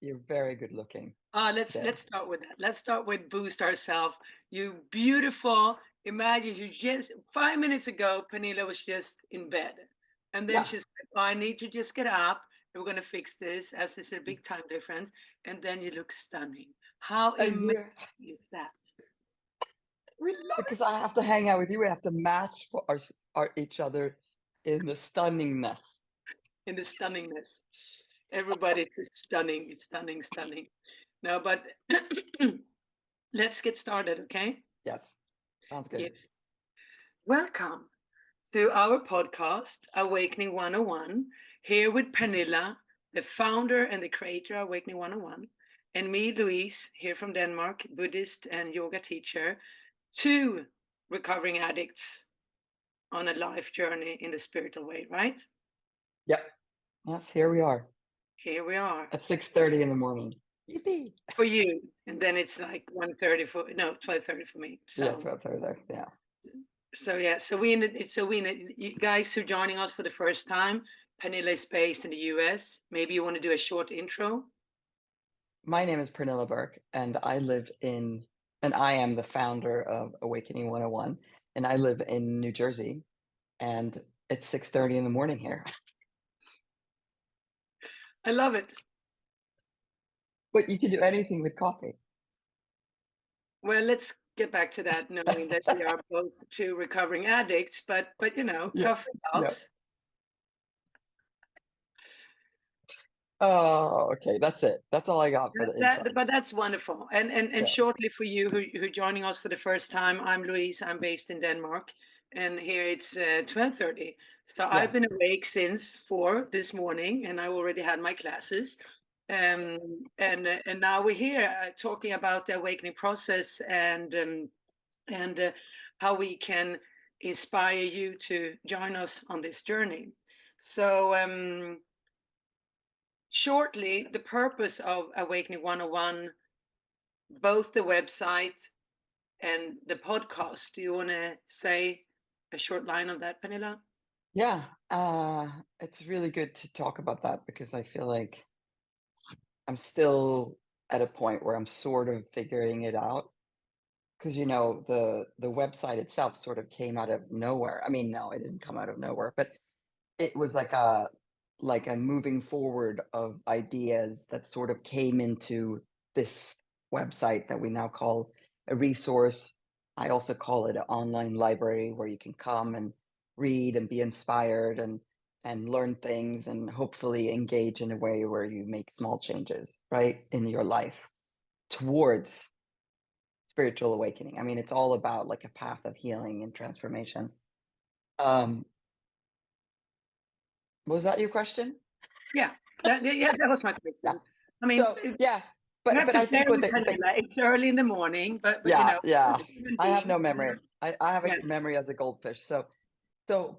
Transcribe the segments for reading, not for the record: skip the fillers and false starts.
You're very good looking Let's today. let's start with that. Let's start with boost ourselves. You beautiful. Imagine you just 5 minutes ago, Pernilla was just in bed, and then Yeah. she said, "Oh, I need to just get up, and we're gonna fix this, as it's a big time difference." And then you look stunning. How amazing You is that? We love because it I have to hang out with you. We have to match for our each other in the stunningness. in the stunningness. Everybody, it's stunning. It's stunning, stunning. No, but let's get started, okay? Yes. Sounds good. Yes. Welcome to our podcast, Awakening 101, here with Pernilla, the founder and the creator of Awakening 101, and me, Louise, here from Denmark, Buddhist and yoga teacher, two recovering addicts on a life journey in the spiritual way, right? Yep. Yes, here we are Here we are at 6:30 in the morning. Yippee. for you. And then it's like 1:30 for, no, 12:30 for me. Yeah, So 12:30. Yeah. yeah, so you guys who are joining us for the first time, Pernilla is based in the US. Maybe you want to do a short intro. My name is Pernilla Burke, and I am the founder of Awakening 101, and I live in New Jersey, and it's 6:30 in the morning here. I love it. But you can do anything with coffee. Well, let's get back to that, knowing that we are both two recovering addicts, but Yeah. coffee Yeah. helps. Oh, okay, that's it. That's all I got for the intro. But that's wonderful. And Yeah, shortly for you who are joining us for the first time, I'm Louise. I'm based in Denmark, and here it's 12:30. So yeah. I've been awake since 4 this morning, and I already had my classes. And now we're here talking about the awakening process and how we can inspire you to join us on this journey. So shortly, the purpose of Awakening 101, both the website and the podcast. Do you want to say a short line of that, Pernilla? Yeah, it's really good to talk about that because I feel like I'm still at a point where I'm sort of figuring it out. Because the website itself sort of came out of nowhere. I mean, no, it didn't come out of nowhere, but it was like a moving forward of ideas that sort of came into this website that we now call a resource. I also call it an online library where you can come and read and be inspired and learn things and hopefully engage in a way where you make small changes, right, in your life towards spiritual awakening. I mean, it's all about like a path of healing and transformation. Um, was that your question? Yeah, that was my Yeah. question. I mean, So, yeah, you but have but to I bear think with with the Pernilla. It's early in the morning, but yeah, she's yeah, a human I have being. no memory. I have a Yeah, memory as a goldfish.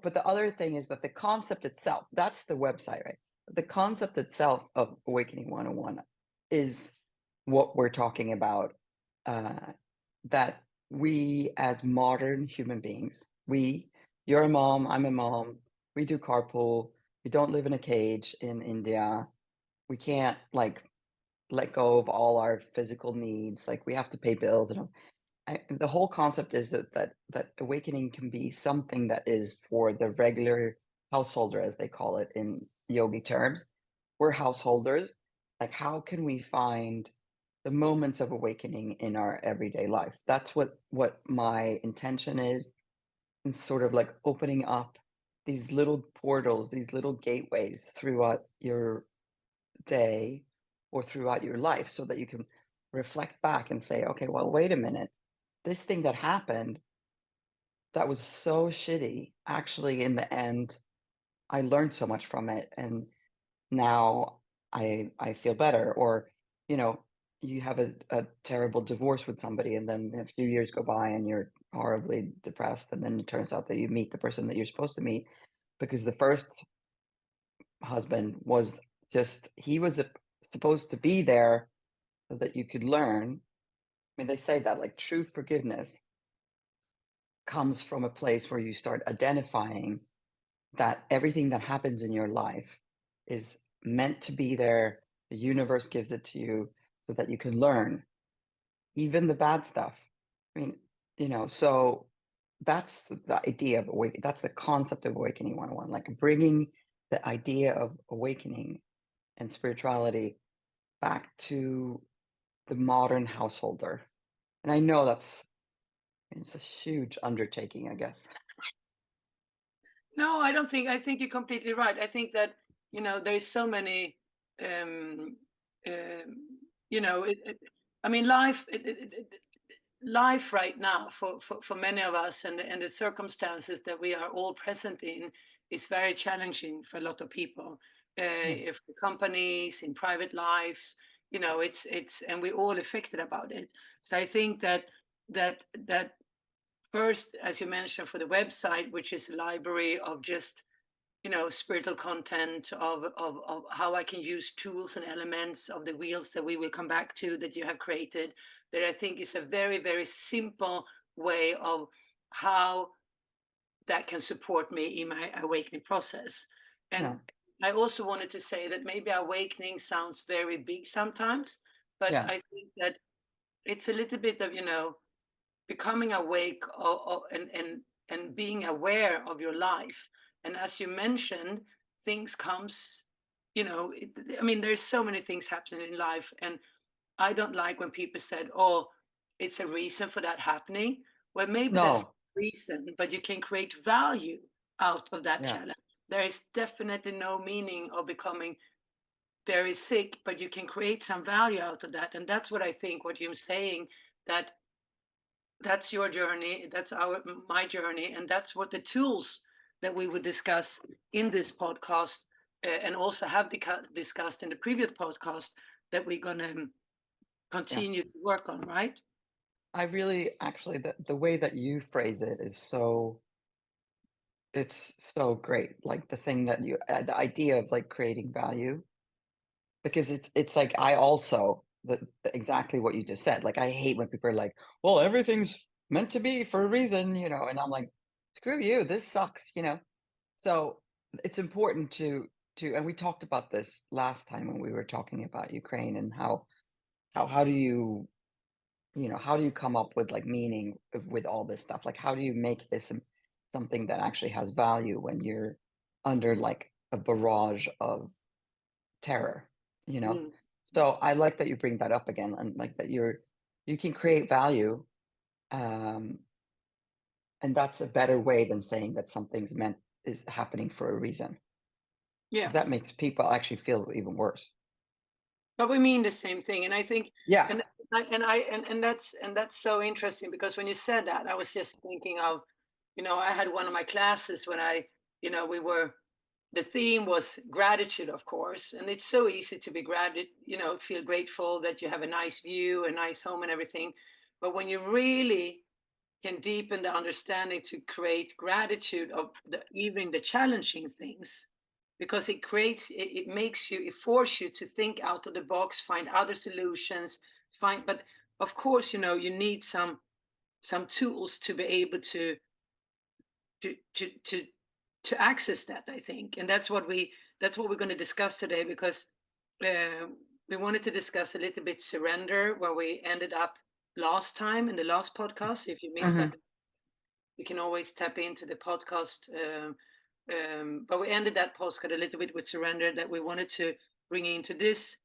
But the other thing is that the concept itself, that's the website, right? The concept itself of Awakening 101 is what we're talking about, uh, that we as modern human beings, you're a mom, I'm a mom, we do carpool, we don't live in a cage in India, we can't like let go of all our physical needs, like we have to pay bills and the whole concept is that awakening can be something that is for the regular householder, as they call it in yogi terms. We're householders. Like, how can we find the moments of awakening in our everyday life? That's what my intention is, and sort of like opening up these little portals, these little gateways throughout your day or throughout your life, so that you can reflect back and say, okay, well, wait a minute, this thing that happened that was so shitty, actually, in the end, I learned so much from it, and now I feel better. Or, you know, you have a terrible divorce with somebody, and then a few years go by, and you're horribly depressed, and then it turns out that you meet the person that you're supposed to meet because the first husband was just he was supposed to be there so that you could learn. I mean, they say that like true forgiveness comes from a place where you start identifying that everything that happens in your life is meant to be there The universe gives it to you so that you can learn, even the bad stuff. I mean, so that's the idea of awakening. That's the concept of Awakening 101, like bringing the idea of awakening and spirituality back to the modern householder. And I know it's a huge undertaking, I guess. No, I don't think. I think you're completely right. I think that there's so many. Um, um, I mean, life right now for many of us and the circumstances that we are all present in is very challenging for a lot of people. Yeah, If the companies in private lives, it's and we're all affected about it. So I think that first, as you mentioned, for the website, which is a library of just spiritual content of how I can use tools and elements of the wheels that we will come back to that you have created, that I think is a very, very simple way of how that can support me in my awakening process. And yeah, I also wanted to say that maybe awakening sounds very big sometimes, but yeah, I think that it's a little bit of becoming awake and being aware of your life. And as you mentioned, things comes, I mean, there's so many things happening in life, and I don't like when people said, "Oh, it's a reason for that happening." Well, maybe that's no, the reason, but you can create value out of that yeah, challenge. There is definitely no meaning of becoming very sick, but you can create some value out of that. And that's what I think what you're saying, that that's your journey, that's my journey, and that's what the tools that we would discuss in this podcast, and also have discussed in the previous podcast, that we're going to yeah. continue to work on, right? I really actually the way that you phrase it is it's so great. Like the thing that the idea of like creating value, because it's like I also exactly what you just said. Like I hate when people are like, well, everything's meant to be for a reason, and I'm like, screw you, this sucks. So it's important and we talked about this last time when we were talking about Ukraine and how do how do you come up with like meaning with all this stuff? Like how do you make this something that actually has value when you're under like a barrage of terror, you know? Mm. So I like that you bring that up again and like that you can create value. Um, and that's a better way than saying that something's meant is happening for a reason. Yeah, Because that makes people actually feel even worse. but we mean the same thing, and I think, Yeah. and that's so interesting, because when you said that, I was just thinking of, I had one of my classes when we were, the theme was gratitude, of course, and it's so easy to be feel grateful that you have a nice view, a nice home, and everything. But when you really can deepen the understanding to create gratitude of even the challenging things, because it makes you, it forces you to think out of the box, find other solutions, but of course, you need some tools to be able to to to to access that, I think. And that's what we're going to discuss today, because uh, we wanted to discuss a little bit surrender, where we ended up last time in the last podcast. If you missed that, Hmm. you can always tap into the podcast. But we ended that podcast a little bit with surrender, that we wanted to bring into this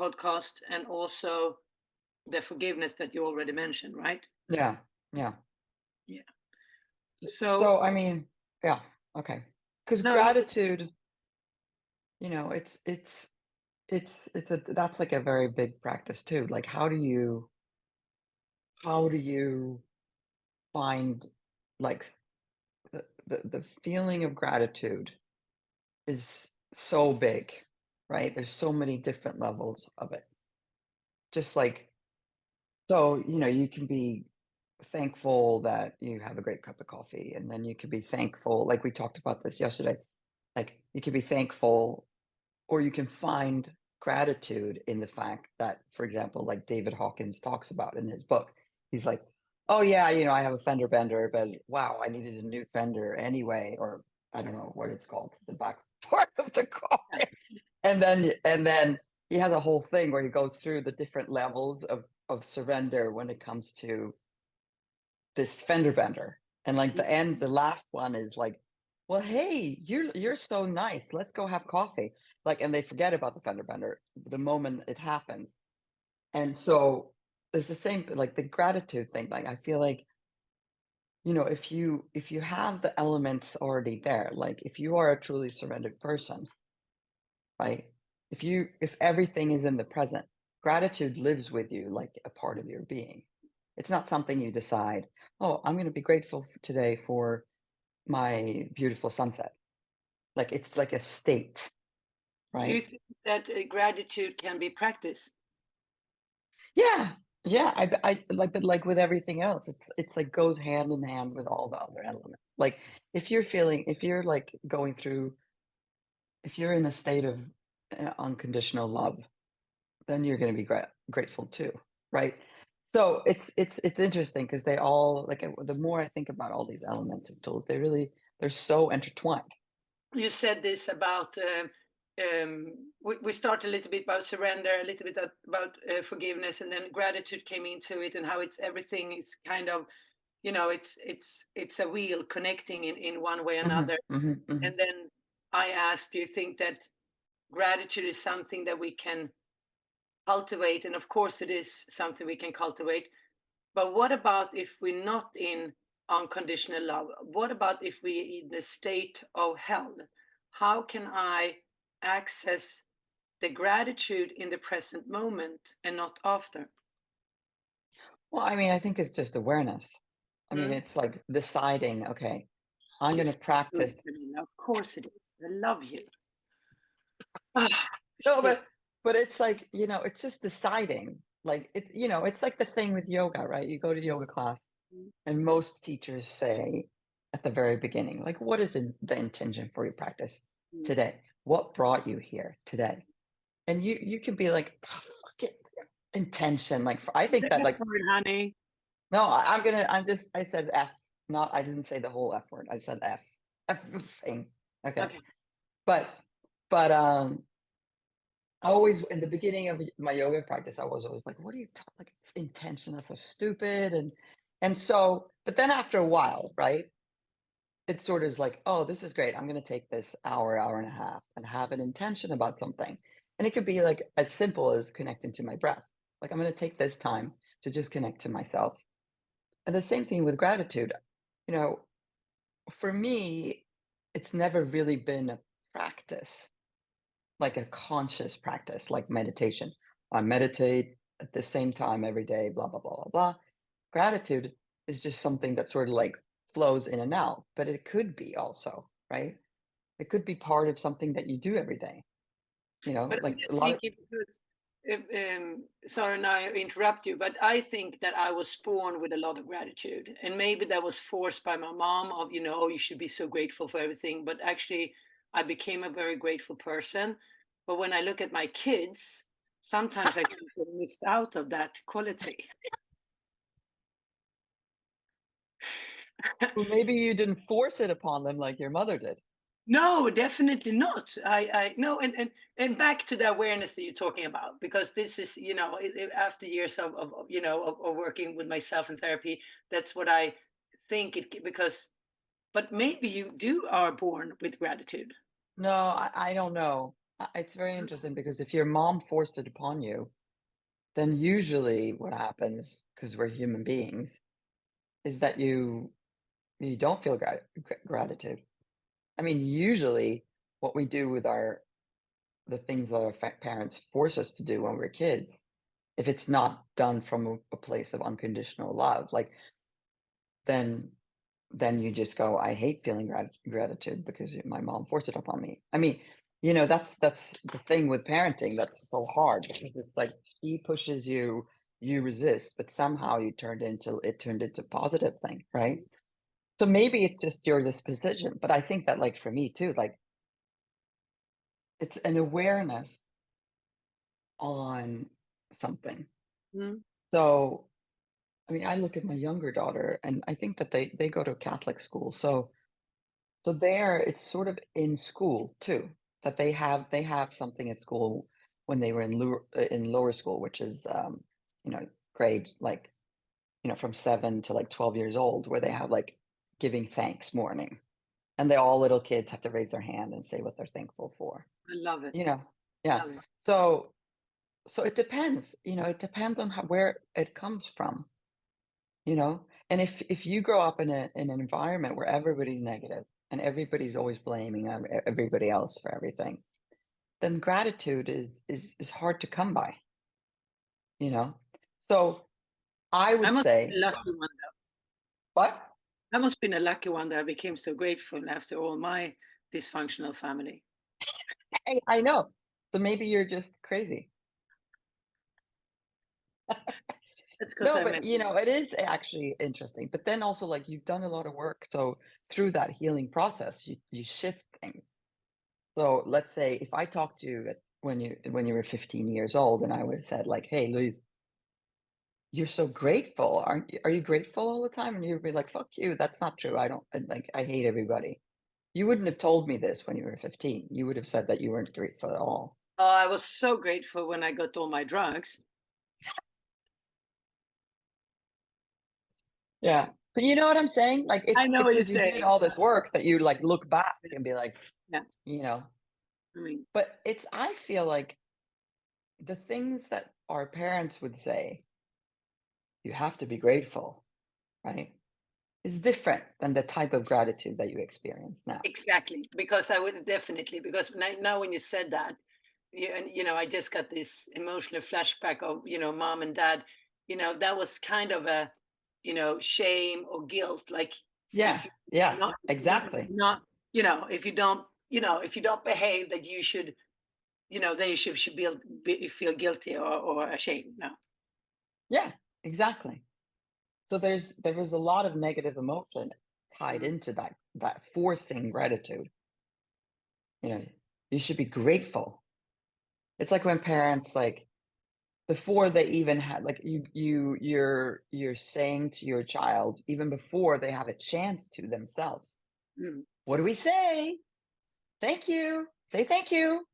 podcast, and also the forgiveness that you already mentioned, right? Yeah. Yeah. Yeah. So So I mean, yeah, okay. Because no, gratitude, it's a that's like a very big practice too. Like how do you find like the feeling of gratitude is so big, right? There's so many different levels of it. Just like so, you can be thankful that you have a great cup of coffee, and then you can be thankful, like we talked about this yesterday. Like you can be thankful or you can find gratitude in the fact that, for example, like David Hawkins talks about in his book, he's like, oh yeah, I have a fender bender, but wow, I needed a new fender anyway, or I don't know what it's called, the back part of the car. yeah. And then he has a whole thing where he goes through the different levels of surrender when it comes to this fender bender. And like the last one is like, well, hey, you're so nice. Let's go have coffee. Like, and they forget about the fender bender the moment it happens. And so it's the same like the gratitude thing. Like I feel like, if you have the elements already there, like if you are a truly surrendered person, right? If everything is in the present, gratitude lives with you like a part of your being. It's not something you decide, oh, I'm going to be grateful today for my beautiful sunset. Like it's like a state, Do you right? think that gratitude can be practiced? Yeah. Yeah. But like with everything else, it's like goes hand in hand with all the other elements. Like if you're like going through, if you're in a state of unconditional love, then you're going to be grateful too, right? So it's interesting because they all like the more I think about all these elements of tools, they're so intertwined. You said this about we start a little bit about surrender, a little bit about forgiveness, and then gratitude came into it, and how it's everything is kind of, it's a wheel connecting in one way or Hmm. another. Hmm. Hmm. And then I asked, do you think that gratitude is something that we can cultivate? And of course, it is something we can cultivate. But what about if we're not in unconditional love? What about if we're in a state of hell? How can I access the gratitude in the present moment and not after? Well, I mean, I think it's just awareness. I mean, Mm? it's like deciding, okay, I'm You're going to so good, practice. Pernilla. Of course it is. I love you. Ah, No, yes. but it's like, it's just deciding. Like it's like the thing with yoga, right? You go to yoga class and most teachers say at the very beginning, like, what is the intention for your practice Mm. today? What brought you here today? And you can be like, "Oh, fuck it, intention. Like, I The think that, F like, word, honey. no, I said F, not, I didn't say the whole F word. I said F, F thing. Okay. Okay. But, but, I always, in the beginning of my yoga practice, I was always like, what are you talking, like, intention? That's so stupid. And so, but then after a while, right? It sort of is like, oh, this is great. I'm going to take this hour, hour and a half and have an intention about something. And it could be like as simple as connecting to my breath. Like, I'm going to take this time to just connect to myself. And the same thing with gratitude. You know, for me, it's never really been a practice, like a conscious practice, like meditation. I meditate at the same time every day, blah, blah, blah, blah, blah. Gratitude is just something that sort of like flows in and out, but it could be also, right? It could be part of something that you do every day, But I'm like a just lot of, thinking because, sorry, now I interrupt you, but I think that I was born with a lot of gratitude, and maybe that was forced by my mom of, oh, you should be so grateful for everything. But actually, I became a very grateful person. But when I look at my kids, sometimes I think they missed out of that quality. well, maybe you didn't force it upon them like your mother did. No, definitely not. I no, and back to the awareness that you're talking about, because this is, after years of working with myself in therapy, that's what I think because, but maybe you do are born with gratitude. No, I don't know. It's very interesting because if your mom forced it upon you, then usually what happens, because we're human beings, is that you don't feel gratitude. I mean, usually what we do with the things that our parents force us to do when we're kids, if it's not done from a place of unconditional love, like then then you just go, I hate feeling gratitude because my mom forced it upon me. I mean, that's the thing with parenting that's so hard because it's like she pushes you, you resist, but somehow it turned into a positive thing, right? So maybe it's just your disposition, but I think that like for me too, like it's an awareness on something. Mhm. So, I mean, I look at my younger daughter and I think that they go to a Catholic school. So there it's sort of in school too, that they have something at school when they were in lower school, which is grade like from 7 to like 12 years old, where they have like giving thanks morning, and they all little kids have to raise their hand and say what they're thankful for. I love it. You know, I yeah. love it. So it depends. It depends on where it comes from. And if you grow up in an environment where everybody's negative and everybody's always blaming everybody else for everything, then gratitude is hard to come by. You know, so I I would must be say, a lucky one. what? I must have been a lucky one that I became so grateful after all my dysfunctional family. I know. So maybe you're just crazy. That's because No, I but met. it is actually interesting. But then also, like, you've done a lot of work. So through that healing process, you shift things. So let's say if I talked to you when you were 15 years old, and I would have said like, "Hey, Louise, you're so grateful. Are you grateful all the time?" And you'd be like, "Fuck you. That's not true. I hate everybody." You wouldn't have told me this when you were 15. You would have said that you weren't grateful at all. Oh, I was so grateful when I got all my drugs. Yeah. But you know what I'm saying? Like I it's know what you're because you did saying. all this work that you like look back and be like, Yeah, you know, I mean, but I feel like the things that our parents would say, you have to be grateful, right? Is different than the type of gratitude that you experience now. exactly. Because I would definitely, because now when you said that, and I just got this emotional flashback of, mom and dad, that was kind of a, shame or guilt. Like Yeah. if you not, Yes, exactly. not, if you don't behave that you should, then you should feel guilty or ashamed. No. Yeah, exactly. So there was a lot of negative emotion tied Mm, into that forcing gratitude. You know, you should be grateful. It's like when parents like before they even had like you're saying to your child even before they have a chance to themselves, mm, what do we say? Thank you. Say thank you.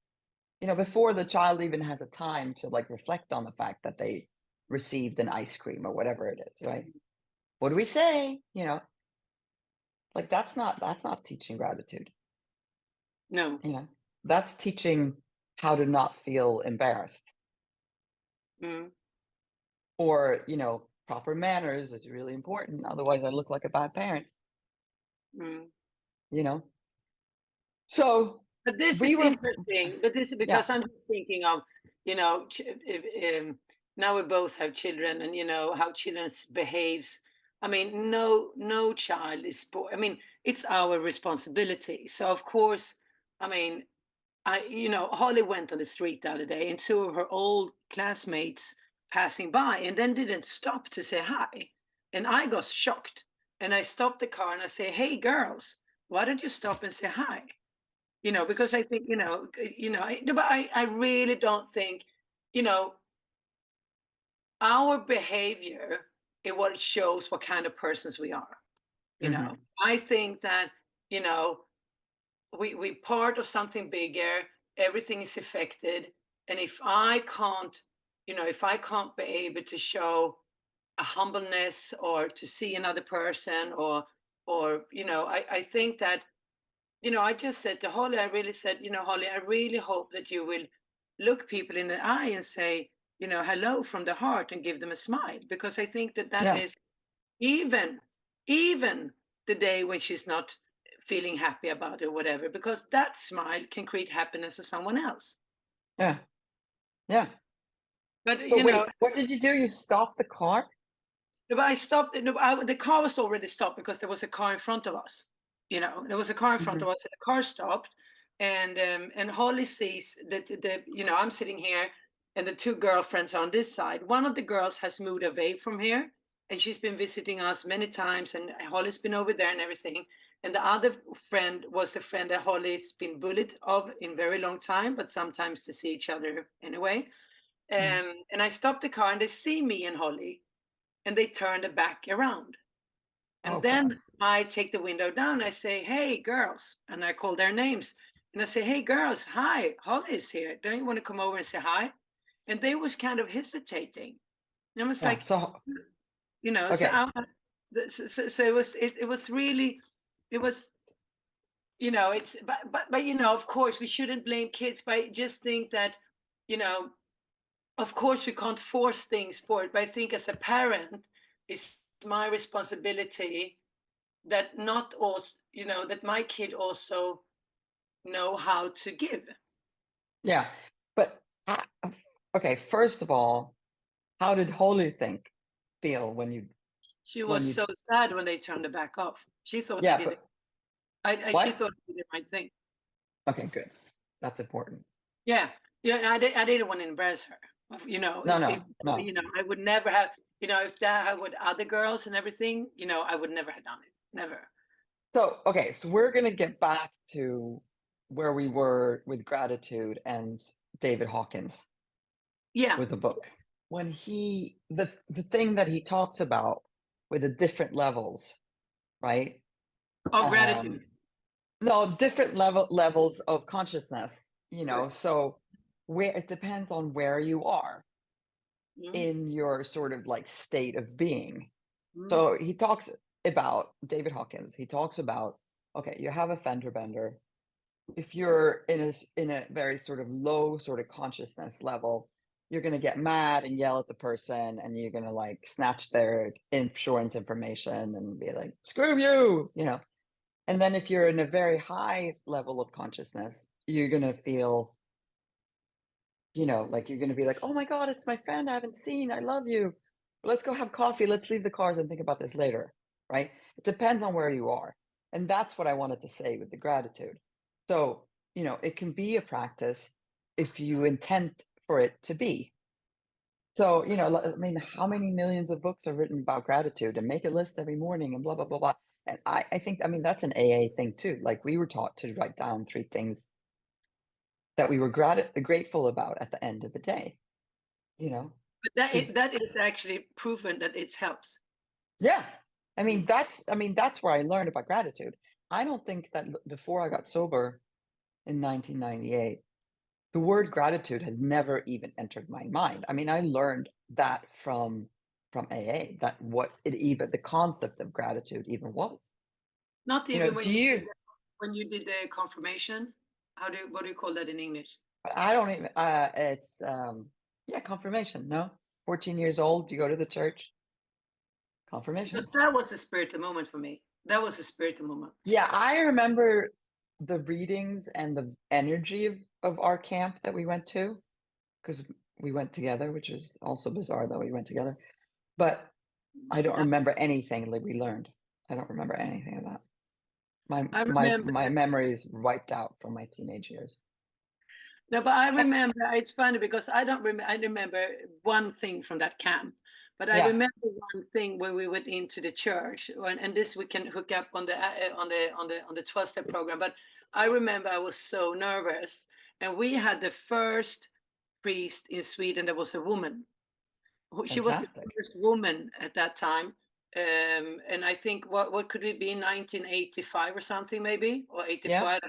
Before the child even has a time to like reflect on the fact that they received an ice cream or whatever it is, right? What do we say? Like that's not teaching gratitude. no. You know, that's teaching how to not feel embarrassed, Mm, or proper manners is really important. Otherwise, I look like a bad parent. mm. You know, so But this we is were, interesting. But this is yeah, because I'm just thinking of, now we both have children, and how children behaves. I mean, no child is I mean, it's our responsibility. So of course, I mean, Holly went on the street the other day, and two of her old classmates passing by, and then didn't stop to say hi, and I got shocked, and I stopped the car and I say, "Hey, girls, why don't you stop and say hi?" Because I think, no, but I really don't think, you know, our behavior is what shows what kind of persons we are. hmm I think that, you know, we part of something bigger, everything is affected. And if I can't be able to show a humbleness or to see another person or, I think that I just said to Holly, I really said, Holly, I really hope that you will look people in the eye and say, hello from the heart and give them a smile. Because I think that that yeah, is even, even the day when she's not feeling happy about it or whatever, because that smile can create happiness to someone else. yeah, yeah. But, So wait, what did you do? You stopped the car? but I stopped. No, the car was already stopped because there was a car in front of us. There was a car in front hmm of us, and the car stopped. And Holly sees that I'm sitting here, and the two girlfriends are on this side. One of the girls has moved away from here, and she's been visiting us many times. And Holly's been over there and everything. And the other friend was a friend that Holly's been bullied of in very long time, but sometimes to see each other anyway. And I stopped the car, and they see me and Holly, and they turn the back around. And Oh God. then I take the window down. I say, "Hey, girls," and I call their names. and I say, "Hey, girls, hi, Holly's here. Don't you want to come over and say hi?" And they was kind of hesitating. And I was Yeah. like, So so okay. so it was really, it was, it's, but of course we shouldn't blame kids, but I just think that, you know, of course we can't force things for it, but I think as a parent, it's my responsibility that not also, that my kid also know how to give. Yeah. But okay, first of all, how did Holy think feel She when was you so sad when they turned it back off. She thought they yeah, did it. but She what? thought they did the right thing. Okay, good. That's important. Yeah, yeah. And I didn't want to embarrass her. No, If no, no. I would never have. If that had with other girls and everything, I would never have done it. Never. So, okay, so we're gonna get back to where we were with gratitude and David Hawkins Yeah. with the book. When the thing that he talks about with the different levels, right? Of Um, gratitude. no, different levels of consciousness, Good. so where it depends on where you are Mm, in your sort of like state of being. mm, So he talks about David Hawkins. He talks about, okay, you have a fender bender. If you're in a very sort of low sort of consciousness level, you're going to get mad and yell at the person, and you're going to like snatch their insurance information and be like, screw you. And then if you're in a very high level of consciousness, you're going to feel, like you're going to be like, oh my God, it's my friend I haven't seen. I love you. Let's go have coffee. Let's leave the cars and think about this later. Right. It depends on where you are. And that's what I wanted to say with the gratitude. So, it can be a practice if you intend for it to be. So, I mean, how many millions of books are written about gratitude and make a list every morning and blah, blah, blah, blah. And I think, I mean, that's an AA thing too. Like we were taught to write down 3 things that we were grateful about at the end of the day, you know? But Because that is actually proven that it helps. yeah, Mm. I mean, that's where I learned about gratitude. I don't think that before I got sober in 1998, the word gratitude has never even entered my mind. I mean, I learned that from AA, that what it even the concept of gratitude even was. Not even Do you when you did the confirmation. What do you call that in English? I don't even it's yeah, confirmation, no? 14 years old, you go to the church, confirmation. Because that was a spiritual moment for me. That was a spiritual moment. Yeah, I remember the readings and the energy of our camp that we went to because we went together, which is also bizarre that we went together. But I don't Yeah. remember anything that we learned. I don't remember anything of that. My I my remember. my memory is wiped out from my teenage years. No, but I remember. It's funny because I don't remember. I remember one thing from that camp, but I Yeah, remember one thing when we went into the church, and this we can hook up on the 12-step program. But I remember I was so nervous, and we had the first priest in Sweden that was a woman. She was the fantastic. first woman at that time. And I think what could it be, 1985 or something, maybe, or Yeah, 84.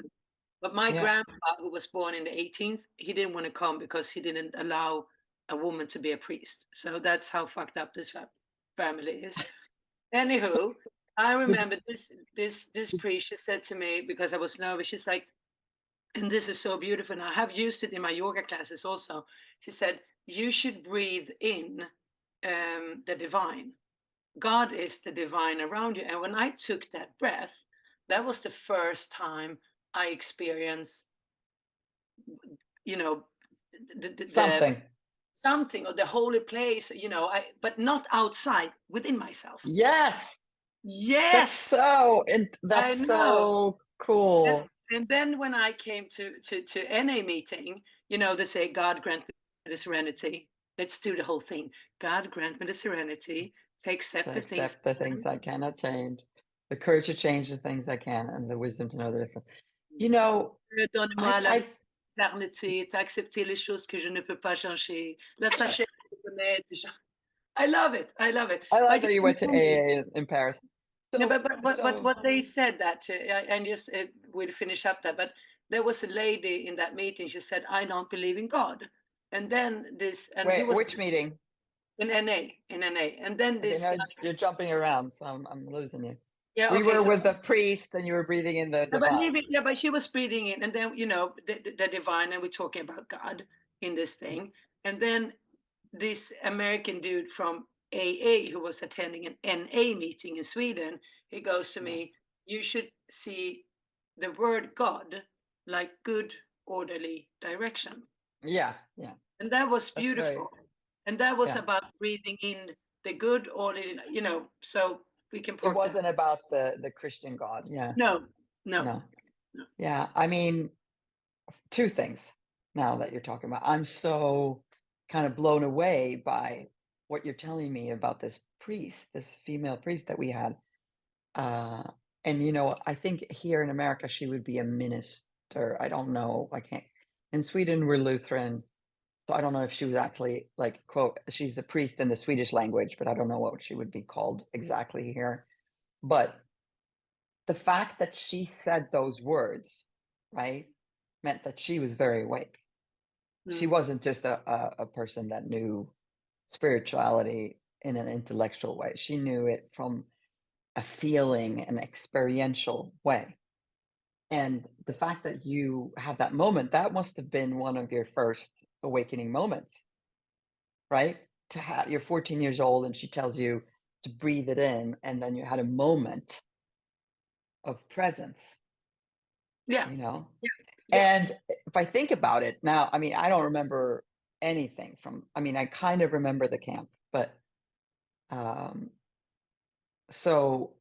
But my yeah. grandpa, who was born in the 18th, he didn't want to come because he didn't allow a woman to be a priest. So that's how fucked up this family is. So Anywho, I the remember this priest. She said to me, because I was nervous, she's like, and this is so beautiful, and I have used it in my yoga classes also. She said, you should breathe in the divine. God is the divine around you. And when I took that breath, that was the first time I experienced, you know, the something. something, or the holy place, but not outside, within myself. Yes, Yes, I that's know. so And, cool. and then when I came to NA meeting, they say, God grant me the serenity. Let's do the whole thing. God grant me the serenity to To accept the things. accept the things I cannot change, the courage to change the things I can, and the wisdom to know the difference. You know, Donne-moi la I sérénité, d'accepter les choses que je ne peux pas changer. La sagesse de connaître les gens. I love it. I love it. I love Like that you went to AA in Paris. no, So but so what they said that, and just we'll finish up that. But there was a lady in that meeting. She said, "I don't believe in God." And then this, and he Wait, was which meeting? in NA, and then Okay, this now guy. you're jumping around, so I'm losing you. Yeah, We okay, were so with the priest, and you were breathing in the divine. but she was breathing in, and then the divine, and we're talking about God in this thing, and then this American dude from AA who was attending an NA meeting in Sweden, he goes to Yeah, me, "You should see the word God like good, orderly direction." yeah, yeah. And that was That's very beautiful. And that was yeah. about breathing in the good, orderly, so we can It park that. wasn't about the Christian God. Yeah, No, no, no, no. yeah. I mean, two things. Now that you're talking about, I'm so kind of blown away by what you're telling me about this priest, this female priest that we had. Uh, and I think here in America she would be a minister. I don't know. I can't. In Sweden, we're Lutheran. So I don't know if she was actually like, quote, she's a priest in the Swedish language, but I don't know what she would be called exactly here. But the fact that she said those words, right, meant that she was very awake. She Mm. wasn't just a person that knew spirituality in an intellectual way. She knew it from a feeling, an experiential way. And the fact that you had that moment, that must have been one of your first awakening moments, right? To have you're 14 years old and she tells you to breathe it in, and then you had a moment of presence, Yeah, you know? yeah, yeah. And if I think about it now, I mean, I don't remember anything from, I mean, I kind of remember the camp, but um, so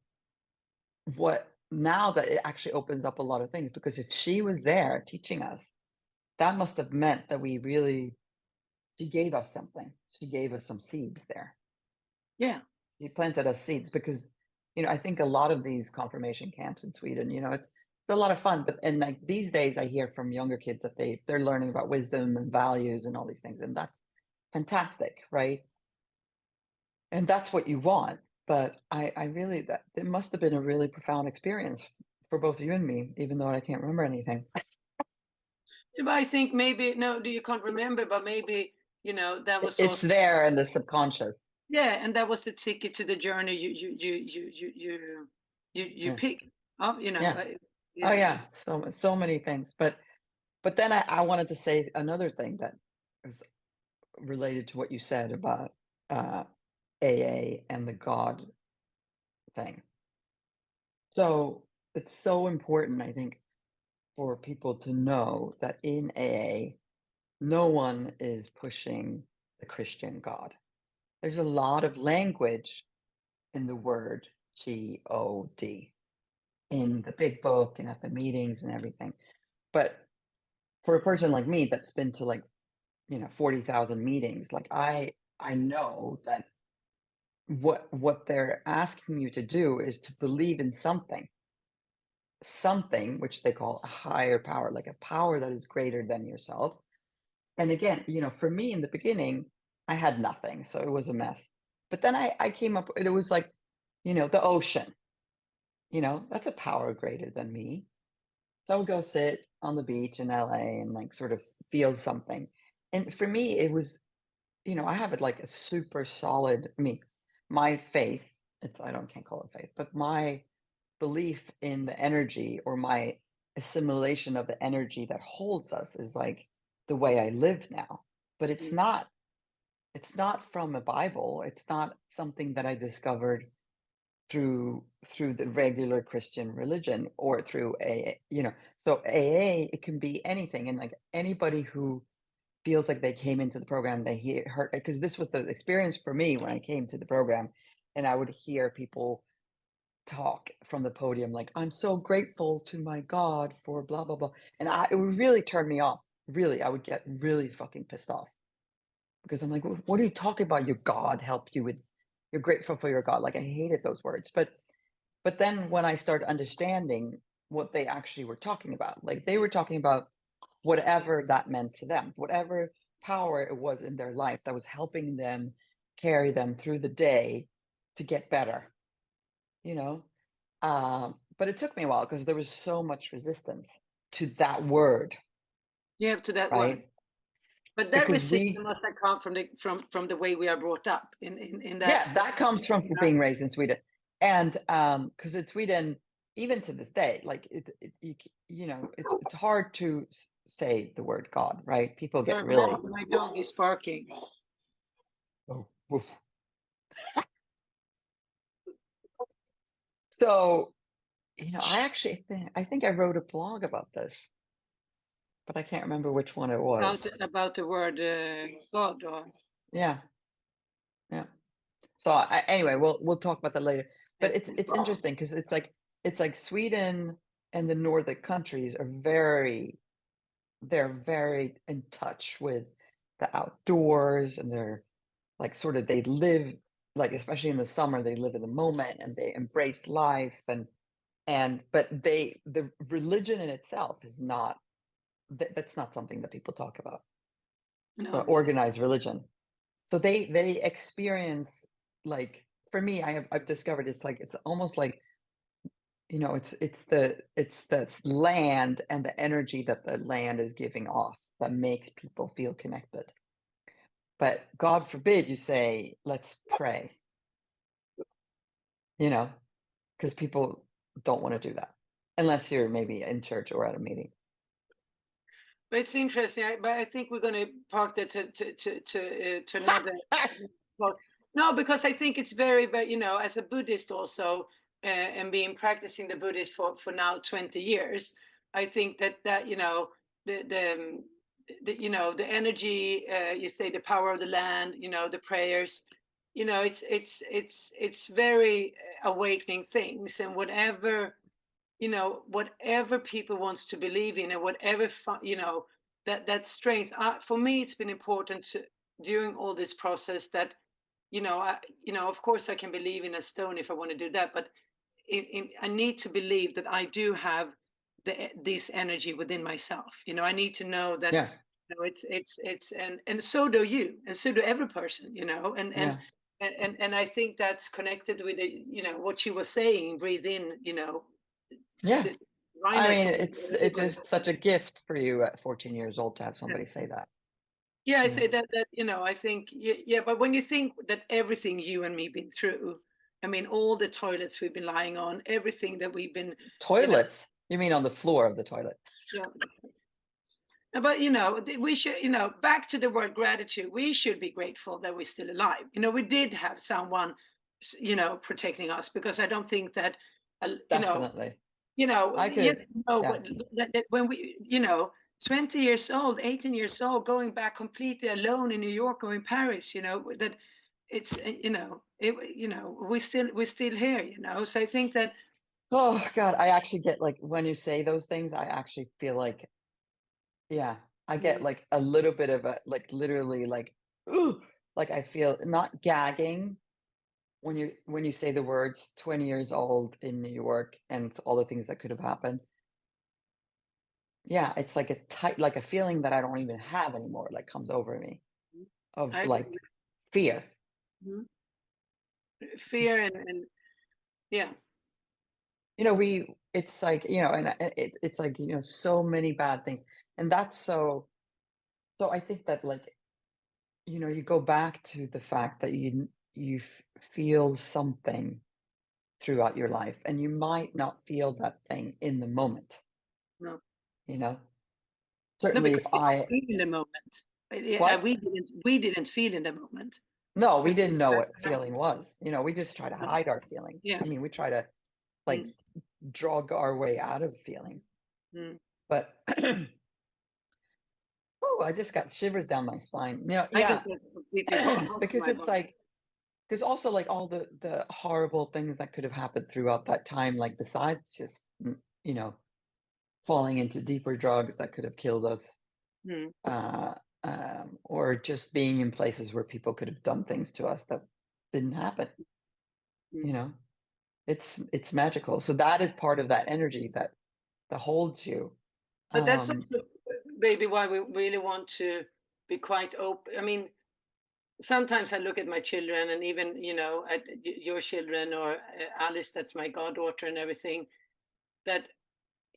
what now that it actually opens up a lot of things, because if she was there teaching us, that must have meant that she gave us something. She gave us some seeds there. Yeah. She planted us seeds because, I think a lot of these confirmation camps in Sweden, it's a lot of fun. But and like these days, I hear from younger kids that they're learning about wisdom and values and all these things, and that's fantastic, right? And that's what you want. But I really that it must have been a really profound experience for both you and me, even though I can't remember anything. Yeah, but I think maybe, no, you can't remember, but maybe, that was It's also, there in the subconscious. yeah, and that was the ticket to the journey you Yeah, picked up, yeah. Oh yeah. yeah, so many things. But then I wanted to say another thing that is related to what you said about uh, AA and the God thing. So it's so important, I think, for people to know that in AA, no one is pushing the Christian God. There's a lot of language in the word God in the big book and at the meetings and everything. But for a person like me that's been to like 40,000 meetings, like I know that what they're asking you to do is to believe in something which they call a higher power, like a power that is greater than yourself. And again, for me in the beginning, I had nothing, so it was a mess. But then I came up, it was like, the ocean, that's a power greater than me. So I would go sit on the beach in LA and like sort of feel something. And for me, it was, I have it like a super solid, I mean, my faith, I don't can't call it faith, but my belief in the energy or my assimilation of the energy that holds us is like the way I live now. But Mm. it's not from a Bible. It's not something that I discovered through the regular Christian religion or through so AA, it can be anything. And like anybody who feels like they came into the program, they heard, because this was the experience for me when I came to the program, and I would hear people talk from the podium like, "I'm so grateful to my God for blah blah blah," and it would really turn me off. Really, I would get really fucking pissed off because I'm like, What are you talking about? Your God helped you with. You're grateful for your God." Like I hated those words, but then when I started understanding what they actually were talking about, like they were talking about whatever that meant to them, whatever power it was in their life that was helping them carry them through the day to get better, you know? But it took me a while because there was so much resistance. to that word, Yeah, to that word. right? But that Because resistance we must have come from the way we are brought up in that. yes, that comes from being raised in Sweden. And because in Sweden, even to this day, like you know, it's hard to say the word God, right? People get Sorry, really my dog is barking. oh, woof. So, you know, I think I wrote a blog about this, but I can't remember which one it was. About the word God, or Yeah, yeah. So anyway, we'll talk about that later. But it's interesting because it's like Sweden and the Nordic countries are they're very in touch with the outdoors, and they're like sort of they live like especially in the summer they live in the moment and they embrace life and but the religion in itself is not that's not something that people talk about, no, it's not. organized religion. So they experience like for me, I've discovered it's like it's almost like, you know, it's the land and the energy that the land is giving off that makes people feel connected. But God forbid you say, let's pray, you know, because people don't want to do that unless you're maybe in church or at a meeting. But it's interesting. But I think we're going to park that to another. Well, no, because I think it's very, as a Buddhist also, and being practicing the Buddhist for now 20 years, I think that the the energy, you say the power of the land, the prayers, it's very awakening things, and whatever people wants to believe in, and whatever that strength. For me, it's been important during all this process that of course I can believe in a stone if I want to do that, but I need to believe that I do have this energy within myself. I need to know that Yeah, it's and so do you, and so do every person. yeah, And I think that's connected with what she was saying. Breathe in, yeah. the I dryness mean, of it's just such a gift for you at 14 years old to have somebody say that, yeah, I you know. say that I think, yeah, but when you think that everything you and me been through, I mean, all the toilets we've been lying on, everything that we've been, you know, Toilets? You mean on the floor of the toilet? yeah. But we should, back to the word gratitude. We should be grateful that we're still alive. We did have someone, protecting us, because I don't think that, uh, you know, Definitely. I yes, could no, yeah. but that when we, 20 years old, 18 years old, going back completely alone in New York or in Paris, that it's, we're still here, So I think that, Oh god, I actually get like when you say those things, I actually feel like yeah, I get mm, like a little bit of a like literally like ooh, like I feel not gagging when you say the words 20 years old in New York and all the things that could have happened. Yeah, it's like a tight like a feeling that I don't even have anymore like comes over me of I agree like fear. with Just fear and yeah. you know, we it's like, you know, and it's like, you know, so many bad things. And that's so I think that like, you know, you go back to the fact that feel something throughout your life and you might not feel that thing in the moment, No, you know? no, Certainly because if we I don't feel in the moment. what? We didn't feel in the moment. No, we Because didn't know that what feeling happened. was. You know, we just try to No. hide our feelings. Yeah. I mean, we try to like Mm, drug our way out of feeling. mm. But oh, I just got shivers down my spine. You know, I can yeah. feel completely hot in Because my it's body. like because also like all the horrible things that could have happened throughout that time, like besides just you know, falling into deeper drugs that could have killed us, Mm, uh, or just being in places where people could have done things to us that didn't happen. mm. You know, it's magical. So that is part of that energy that holds you. But that's Um, also maybe why we really want to be quite open. I mean, sometimes I look at my children, and even at your children, or Alice, that's my goddaughter, and everything. That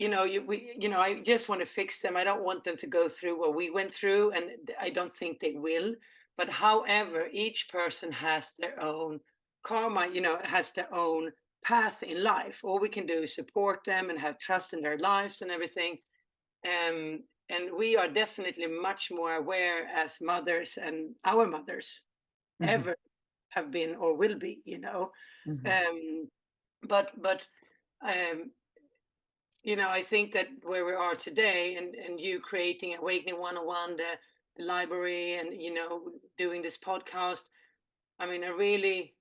I just want to fix them. I don't want them to go through what we went through, and I don't think they will. But however, each person has their own karma, has their own path in life. All we can do is support them and have trust in their lives and everything. And we are definitely much more aware as mothers, and our mothers Hmm. ever have been or will be, Hmm. Um, but um, I think that where we are today, and you creating Awakening 101, the library, and doing this podcast. I mean, I really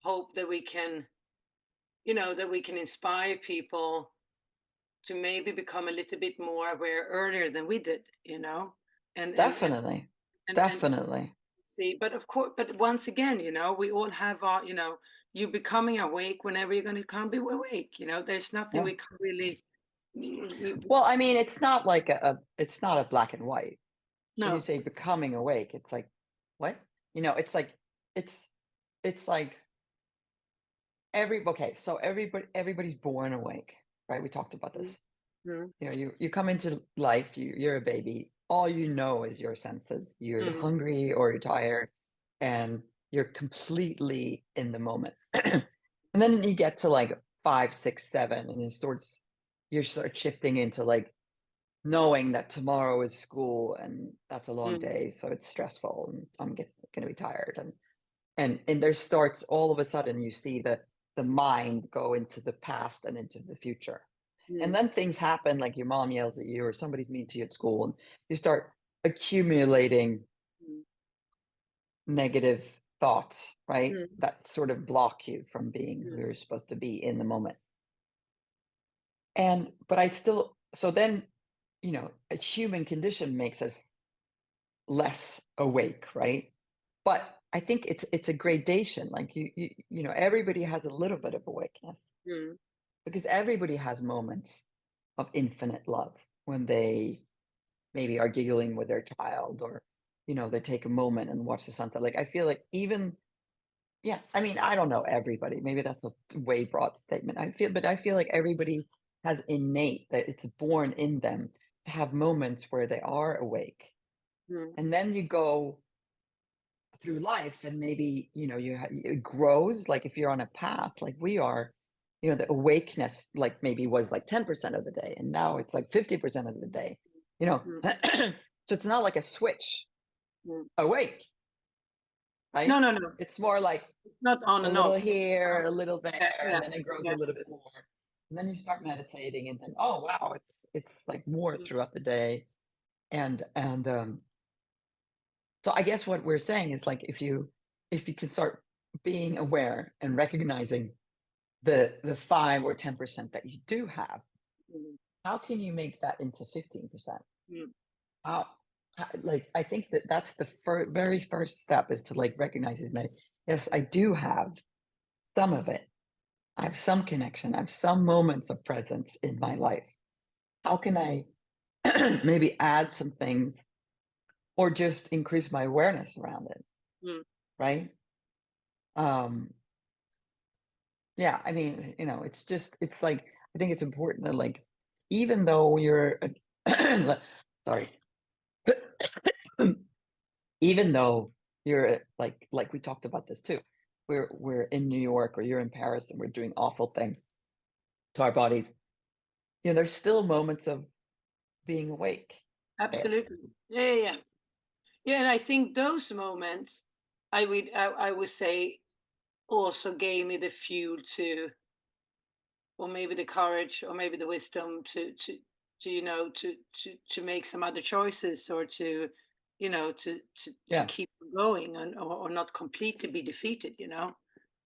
hope that we can, inspire people to maybe become a little bit more aware earlier than we did, and Definitely. and Definitely. see. But of course, but once again, we all have our, you becoming awake whenever you're going to come be awake. There's nothing Yeah. we can really. Well, I mean, it's not like it's not a black and white. When you No. say becoming awake, it's like, what? It's like, it's it's like okay, so everybody's born awake, right? We talked about this. Mhm. You come into life, you're a baby. All you know is your senses. You're Mhm. hungry or you're tired, and you're completely in the moment. And then you get to like 5, 6, 7, and you start shifting into like knowing that tomorrow is school and that's a long Mm, day, so it's stressful and gonna be tired. And there starts all of a sudden you see the mind go into the past and into the future. And mm, then things happen, like your mom yells at you or somebody's mean to you at school, and you start accumulating mm, negative thoughts, right? mm, That sort of block you from being who mm, you're supposed to be in the moment. And but I'd still so then, a human condition makes us less awake, right? But I think it's a gradation. Like everybody has a little bit of awakeness mm, because everybody has moments of infinite love when they maybe are giggling with their child, or they take a moment and watch the sunset. Like I feel like even, yeah, I mean, I don't know everybody, maybe that's a way broad statement. I feel like everybody has innate, that it's born in them to have moments where they are awake. mm, And then you go through life and maybe it grows, like if you're on a path like we are, the awakeness like maybe was like 10% of the day and now it's like 50% of the day, mm, so it's not like a switch mm. awake, No, right? no, no. It's more like It's not on a and little off. here, a little Yeah, there, and yeah, then it grows a yeah. little bit more, and then you start meditating and then, oh wow, it's like more Mm, throughout the day. And so I guess what we're saying is like if you can start being aware and recognizing the 5 or 10% that you do have, mm, how can you make that into 15%? mm, How, like I think that's the very first step, is to like recognizing that yes, I do have some of it. I have some connection. I have some moments of presence in my life. How can I maybe add some things or just increase my awareness around it, mm, right? Um, Yeah, I mean, it's like I think it's important to like, even though you're sorry, even though you're like we talked about this too. We're in New York or you're in Paris and we're doing awful things to our bodies. There's still moments of being awake there. absolutely. Yeah, yeah, yeah. Yeah, and I think those moments, I would say, also gave me the fuel to, or maybe the courage, or maybe the wisdom to to make some other choices, or to to Yeah, keep going, and or not completely be defeated,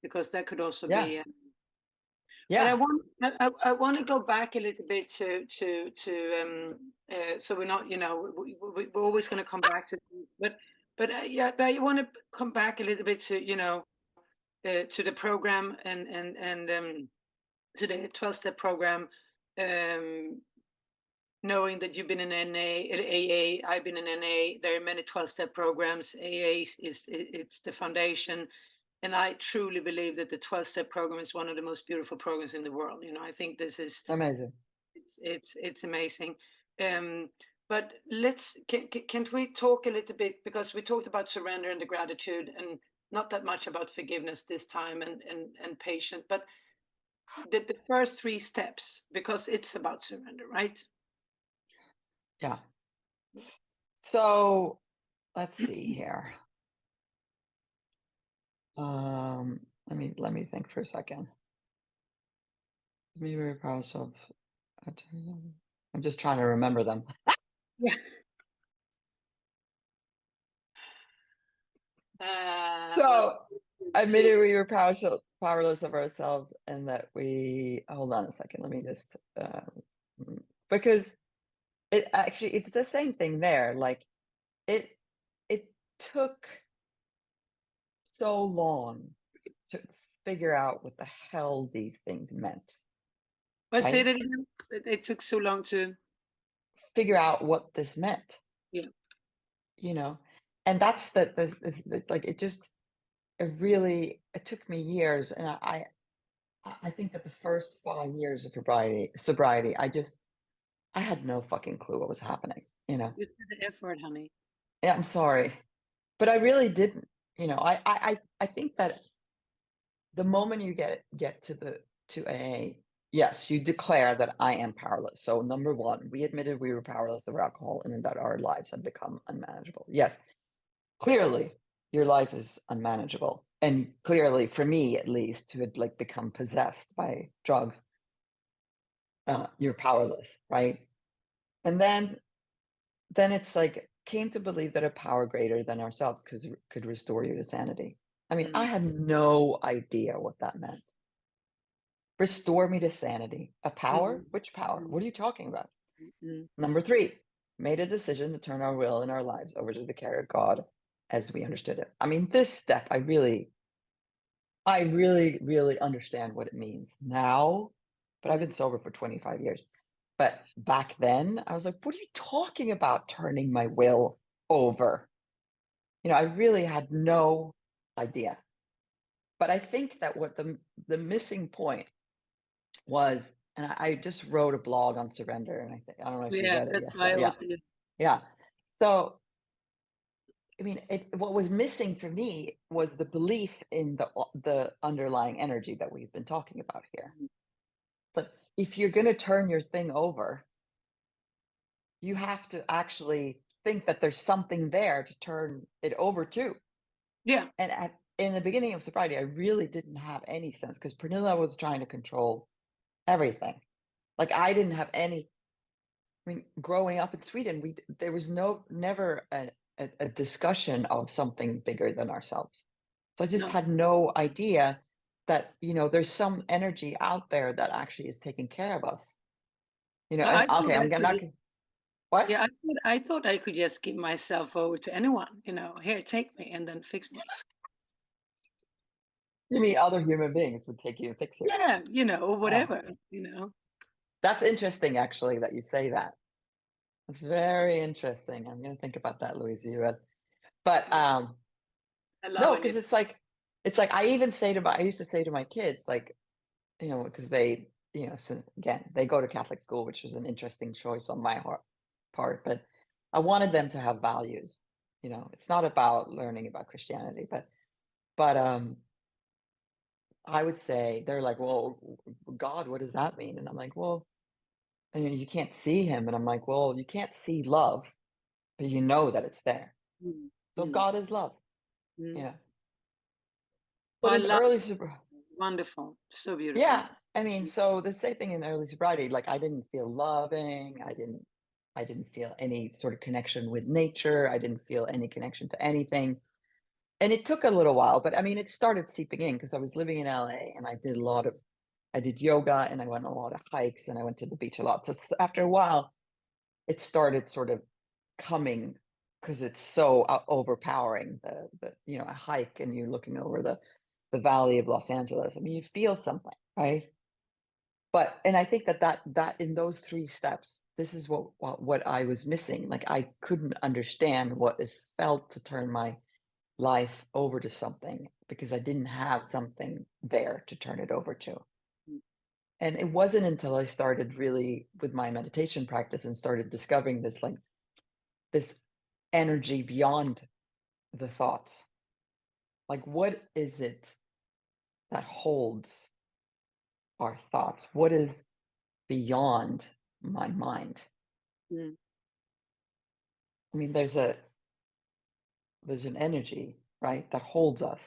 because that could also yeah, be. But yeah. I want to go back a little bit so we're not, we're always going to come back to, but yeah, but I want to come back a little bit to, to the program, and to the 12-step program, um, knowing that you've been in NA, AA, I've been in NA. There are many 12-step programs. AA it's the foundation, and I truly believe that the 12-step program is one of the most beautiful programs in the world. I think this is Amazing. It's amazing. Um, but can't we talk a little bit, because we talked about surrender and the gratitude, and not that much about forgiveness this time, and patient, but the first three steps, because it's about surrender, right? Yeah. So let's see here. Let me think for a second. Be very proud of. I'm just trying to remember them. Yeah. Well, So two. admitted we were powerless of ourselves, and that we hold on a second. Let me just mm, because it's the same thing there. Like it it took so long to figure out what the hell these things meant, But say right? that again. It took so long to. Figure out what this meant, Yeah. you know, and that's like it took me years, and I think that the first 5 years of sobriety, I had no fucking clue what was happening, you know. You said the F word, honey. Yeah, I'm sorry, but I really didn't, you know. I think that the moment you get to AA, yes, you declare that I am powerless. So number one, we admitted we were powerless over alcohol and that our lives had become unmanageable. Yes, clearly your life is unmanageable. And clearly, for me at least, who had like become possessed by drugs, you're powerless, right? And then it's like came to believe that a power greater than ourselves could restore you to sanity. I mean, I Mm, had no idea what that meant. Restore me to sanity. A power? mm, Which power? mm, What are you talking about? mm. Number three, made a decision to turn our will and our lives over to the care of God as we understood it. I mean, this step, I really, really understand what it means now, but I've been Mm. sober for 25 years. But back then, I was like, what are you talking about turning my will over? You know, I really had no idea. But I think that what the missing point was, and I just wrote a blog on surrender, and I don't know if you Yeah, read it that's why I yesterday. Yeah, also did. yeah. So I mean, what was missing for me was the belief in the underlying energy that we've been talking about here. But if you're going to turn your thing over, you have to actually think that there's something there to turn it over to. Yeah. And in the beginning of sobriety, I really didn't have any sense because Pernilla was trying to control everything. Like I didn't have any. I mean, growing up in Sweden, there was never a discussion of something bigger than ourselves. So I just No. had no idea that, you know, there's some energy out there that actually is taking care of us. You know, No, and I thought okay, I I'm could not just, what? yeah, I thought I could just give myself over to anyone, here, take me and then fix me. You mean other human beings would take you and fix you? Yeah, or Oh, whatever. that's interesting actually that you say that. It's very interesting. I'm gonna think about that, Louise. But Yeah, I love no, when because you. it's like I used to say to my kids, like, you know, because they, you know, so again, they go to Catholic school, which was an interesting choice on my part, but I wanted them to have values. You know, it's not about learning about Christianity, but I would say they're like, well, God, what does that mean? And I'm like, well, and you can't see him, and I'm like, well, you can't see love, but you know that it's there. Mm, So mm, God is love. You mm. know, Oh, but I in love early it. Wonderful. So beautiful. yeah, I mean, so the same thing in early sobriety, like I didn't feel loving, I didn't feel any sort of connection with nature, I didn't feel any connection to anything. And it took a little while, but I mean, it started seeping in because I was living in LA and I did yoga and I went on a lot of hikes and I went to the beach a lot. So after a while, it started sort of coming because it's so overpowering. You know, a hike and you're looking over the valley of Los Angeles. I mean, you feel something, right? But and I think that in those 3 steps, this is what I was missing. Like, I couldn't understand what it felt to turn my life over to something because I didn't have something there to turn it over to. Mm. And it wasn't until I started really with my meditation practice and started discovering this, like, this energy beyond the thoughts. Like, what is it that holds our thoughts? What is beyond my mind? Mm. I mean, there's an energy, right, that holds us.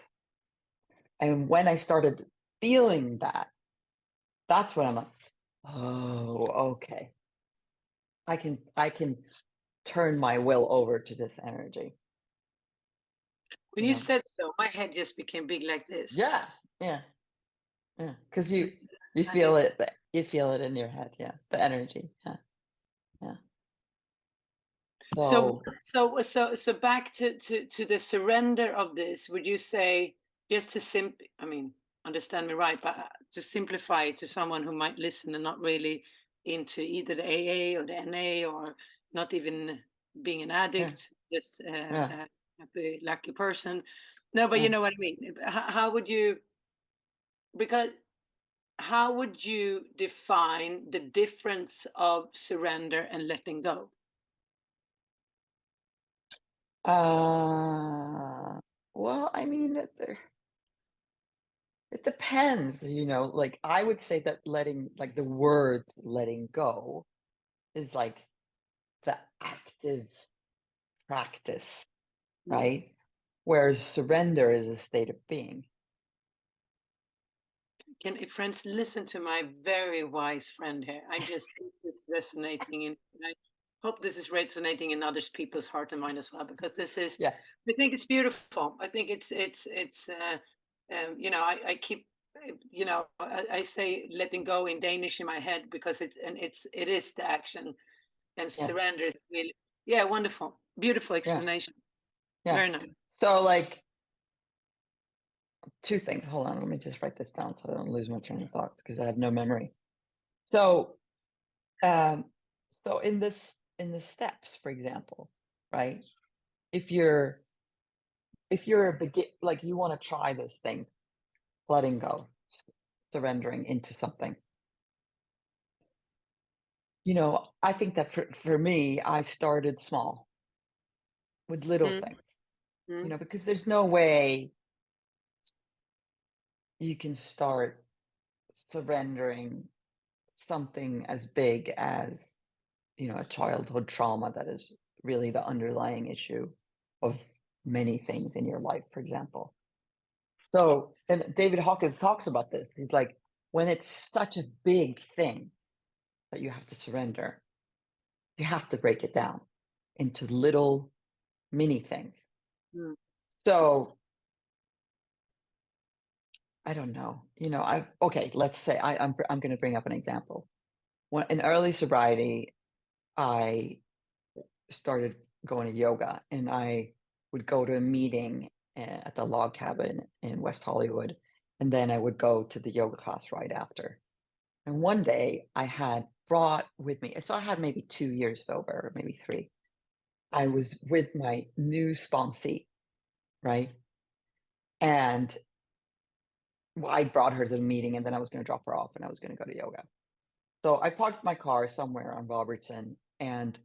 And when I started feeling that, that's when I'm like, oh, okay. I can turn my will over to this energy, When you you know? said so, my head just became big like this. Yeah, yeah, yeah. Because Mm. you And it, feel it, you feel it in your head, yeah, the energy, yeah, yeah. so So, so back to the surrender of this, would you say, just to I mean, understand me right, but to simplify it to someone who might listen and not really into either the AA or the NA, or not even being an yeah, addict, just yeah, a happy, lucky person. No, but you yeah. know what I mean. How would you, because how would you define the difference of surrender and letting go? Uh, well, I mean, it depends, like, I would say that like, the word letting go is like the active practice, Mm. right? Whereas surrender is a state of being. Can friends listen to my very wise friend here? I just think this is resonating, and I hope this is resonating in others people's heart and mind as well, because this is, Yeah, I think it's beautiful. I think you know, I keep, you know, I say letting go in Danish in my head because it is the action, and yeah, surrender is really, yeah, wonderful, beautiful yeah, explanation, yeah. very nice. So, like, two things. Hold on, let me just write this down so I don't lose my train of thought because I have no memory. So, um, so in the steps, for example, right? If you're a like, you want to try this thing, letting go, surrendering into something. I think that for me, I started small with little Mm, things, mm, because there's no way you can start surrendering something as big as, a childhood trauma that is really the underlying issue of many things in your life, for example. So, and David Hawkins talks about this. He's like, when it's such a big thing that you have to surrender, you have to break it down into little mini things. mm, So, I don't know. Okay, let's say I'm going to bring up an example. When in early sobriety, I started going to yoga, and I would go to a meeting at the log cabin in West Hollywood, and then I would go to the yoga class right after. And one day I had brought with me, so I had maybe 2 years sober, or maybe three. I was with my new sponsee, right? And I brought her to the meeting, and then I was going to drop her off, and I was going to go to yoga. So I parked my car somewhere on Robertson, and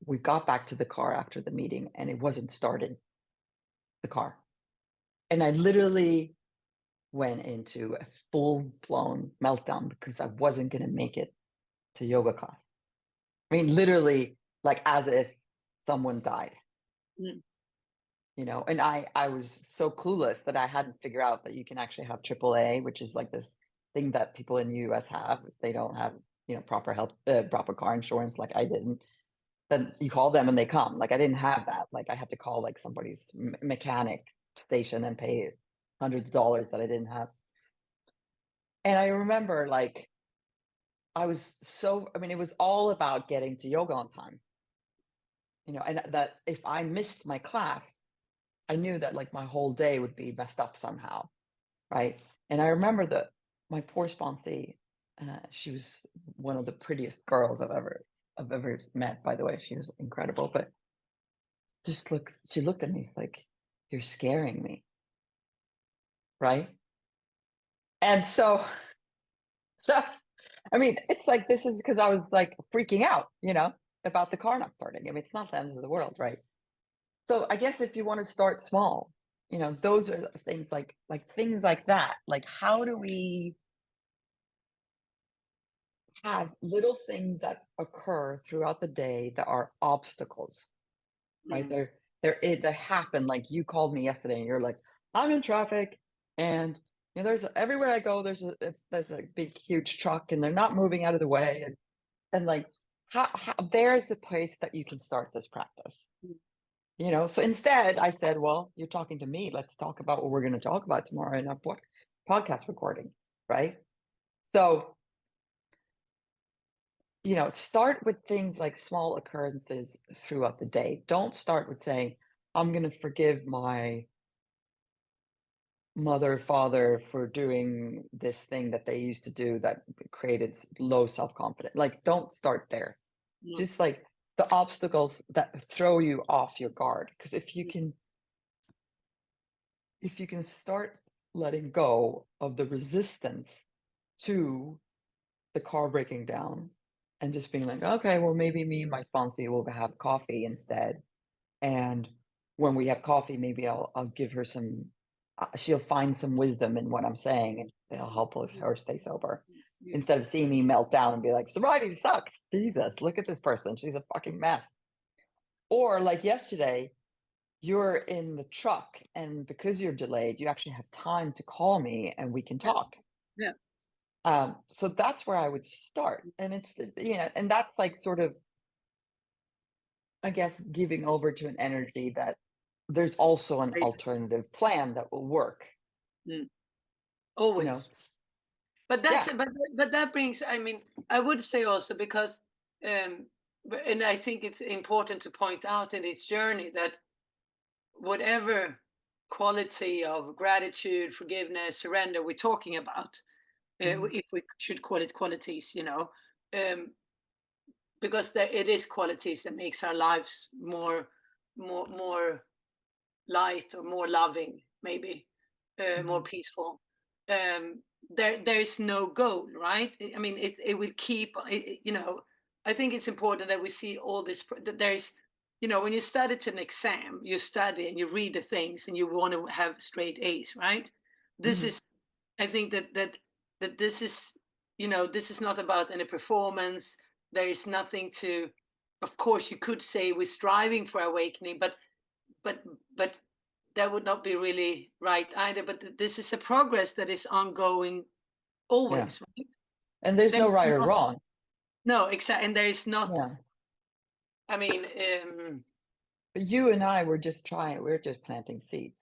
we got back to the car after the meeting, and it wasn't started, the car. And I literally went into a full blown meltdown because I wasn't going to make it to yoga class. I mean, literally, like, as if someone died, mm. and I was so clueless that I hadn't figured out that you can actually have AAA, which is like this thing that people in the US have if they don't have, proper health, proper car insurance, like I didn't. Then you call them and they come. Like, I didn't have that. Like, I had to call like somebody's mechanic station and pay hundreds of dollars that I didn't have. And I remember, like, I mean, it was all about getting to yoga on time, and that if I missed my class, I knew that, like, my whole day would be messed up somehow, right? And I remember that my poor sponsee, she was one of the prettiest girls I've ever met, by the way. She was incredible, but she looked at me like, "You're scaring me," right? And so So, I mean, it's like this is because I was like freaking out, about the car not starting. I mean, it's not the end of the world, right? So I guess if you want to start small, those are the things like things like that. Like how do we have little things that occur throughout the day that are obstacles, right? Mm. They happen. Like you called me yesterday and you're like, I'm in traffic and there's everywhere I go, there's a big huge truck and they're not moving out of the way. And like how there's a place that you can start this practice. Mm. So instead I said, well, you're talking to me. Let's talk about what we're going to talk about tomorrow in our podcast recording, right? So, start with things like small occurrences throughout the day. Don't start with saying, I'm going to forgive my mother, father for doing this thing that they used to do that created low self-confidence. Like, don't start there. Mm. Just like the obstacles that throw you off your guard. Because if you can start letting go of the resistance to the car breaking down and just being like, okay, well, maybe me and my sponsee will have coffee instead. And when we have coffee, maybe I'll give her some, she'll find some wisdom in what I'm saying and it'll help her stay sober. Mm. Instead of seeing me melt down and be like, sobriety sucks. Jesus, look at this person. She's a fucking mess. Or like yesterday, you're in the truck and because you're delayed, you actually have time to call me and we can Yeah. talk. Yeah. So that's where I would start. And and that's like sort of, I guess, giving over to an energy that there's also an Right. alternative plan that will work, Mm. you know? Always. But Yeah. but that brings, I mean, I would say also because and I think it's important to point out in its journey that whatever quality of gratitude, forgiveness, surrender we're talking about, Mhm, if we should call it qualities, um, because it is qualities that makes our lives more light or more loving, maybe more mhm, peaceful. There is no goal, right? I mean, it will keep. I think it's important that we see all this. That there is, when you study to an exam, you study and you read the things, and you want to have straight A's, right? This mhm, is, I think that this is, this is not about any performance. There is nothing to. Of course, you could say we're striving for awakening, but but that would not be really right either. But this is a progress that is ongoing yeah. always, right? And there's There no is right or not, wrong. no, exactly, and there is not. Yeah. I mean, But you and I were just we're just planting seeds.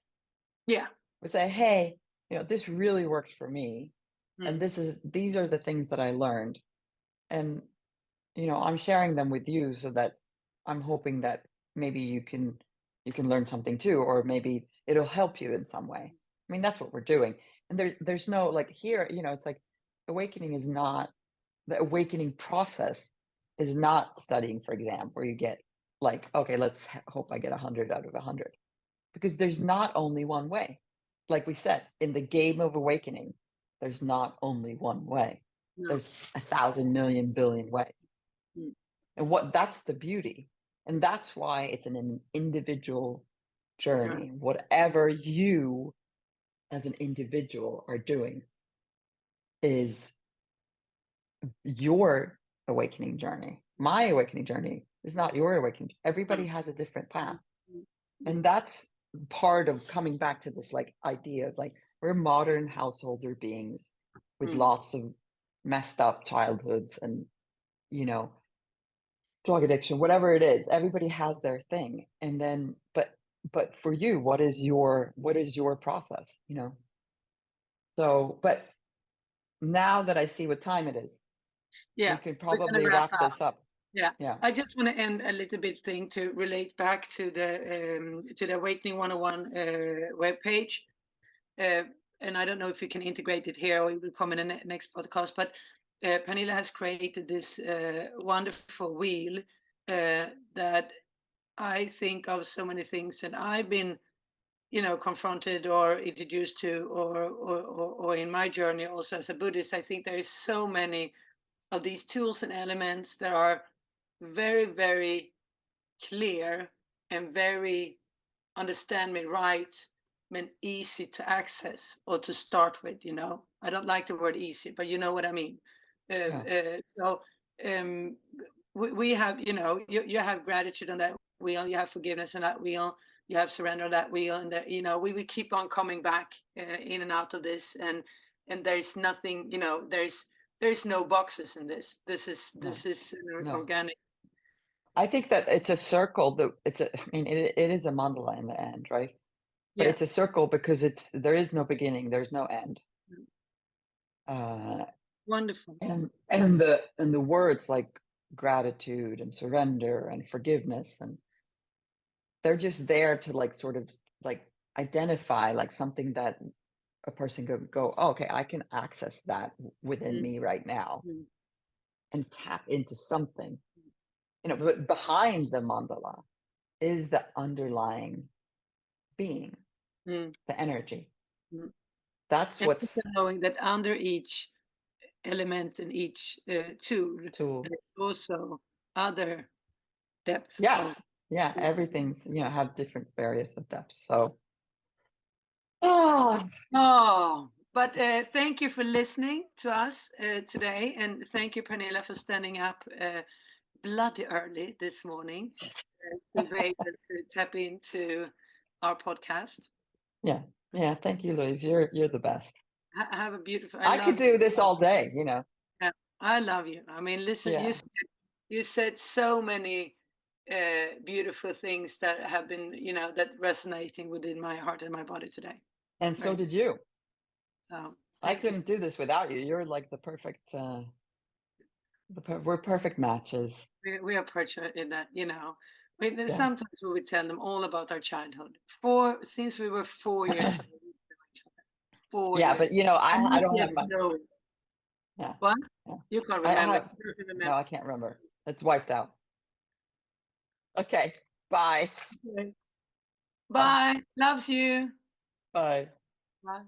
yeah, We say, hey, this really works for me. And mm, these are the things that I learned. And I'm sharing them with you so that I'm hoping that maybe you can learn something too, or maybe it'll help you in some way. I mean, that's what we're doing. And there's no like here, it's like awakening is not the awakening process is not studying for exam where you get like, okay, let's hope I get 100 out of 100 because there's not only one way. Like we said, in the game of awakening, there's not only one way. no, There's 1,000,000,000,000,000,000 ways. mm, And that's the beauty. And that's why it's an individual yeah, journey. Whatever you as an individual are doing is your awakening journey. My awakening journey is not your awakening. no, Everybody has a different path. mm, mm, mm, And that's part of coming back to this like idea of like we're modern householder beings with mm, lots of messed up childhoods and you know drug addiction, whatever it is, everybody has their thing. And then, but for you, what is your process? So, but now that I see what time it is, we yeah. could We're gonna probably wrap wrap up. this up. Yeah, Yeah. I just want to end a little bit thing to relate back to the Awakening 101 webpage. Uh, and I don't know if we can integrate it here or it will come in the next podcast, but Pernilla has created this wonderful wheel that I think of so many things. And I've been, confronted or introduced to, or in my journey also as a Buddhist, I think there is so many of these tools and elements that are very, very clear and very, understand me right, mean easy to access or to start with. I don't like the word easy, but you know what I mean. Yeah. So um, we have, you have gratitude on that wheel, you have forgiveness on that wheel, you have surrender on that wheel, and that we keep on coming back in and out of this, and there's nothing, there's no boxes in this. This is No. No. organic. I think that it's a circle that I mean, it is a mandala in the end, right? But Yeah. it's a circle because there is no beginning, there's no end. Mm. Uh, Wonderful. and the words like gratitude and surrender and forgiveness, and they're just there to like sort of like identify like something that a person could go, oh, okay, I can access that within Mm, me right now mm, and tap into something, but behind the mandala is the underlying being, mm, the energy. mm. That's And also what's knowing that under each element in each tool, tool. there's also other depth of. Yes. Yeah. Everything's, have different various of depths. So, oh, Oh, but thank you for listening to us today, and thank you, Pernilla, for standing up bloody early this morning to be able to tap into our podcast. yeah. Yeah. Thank you, Louise. You're the best. Have a beautiful. I I could love do you. this all day, Yeah, I love you. I mean, listen, Yeah. you said so many beautiful things that have been, that resonating within my heart and my body today. And so Right. did you. So I thank you. couldn't do this without you. You're like the perfect, we're perfect matches. We are fortunate in that, Yeah. sometimes we would tell them all about our childhood. Since we were 4 years old, we knew each other. four Yeah. years. But, And I not don't have just my, know. yeah. What? Yeah. You can't I remember. have, You doesn't no, remember. I can't remember. It's wiped out. Okay. Bye. Okay. Bye. Bye. Loves you. Bye. Bye.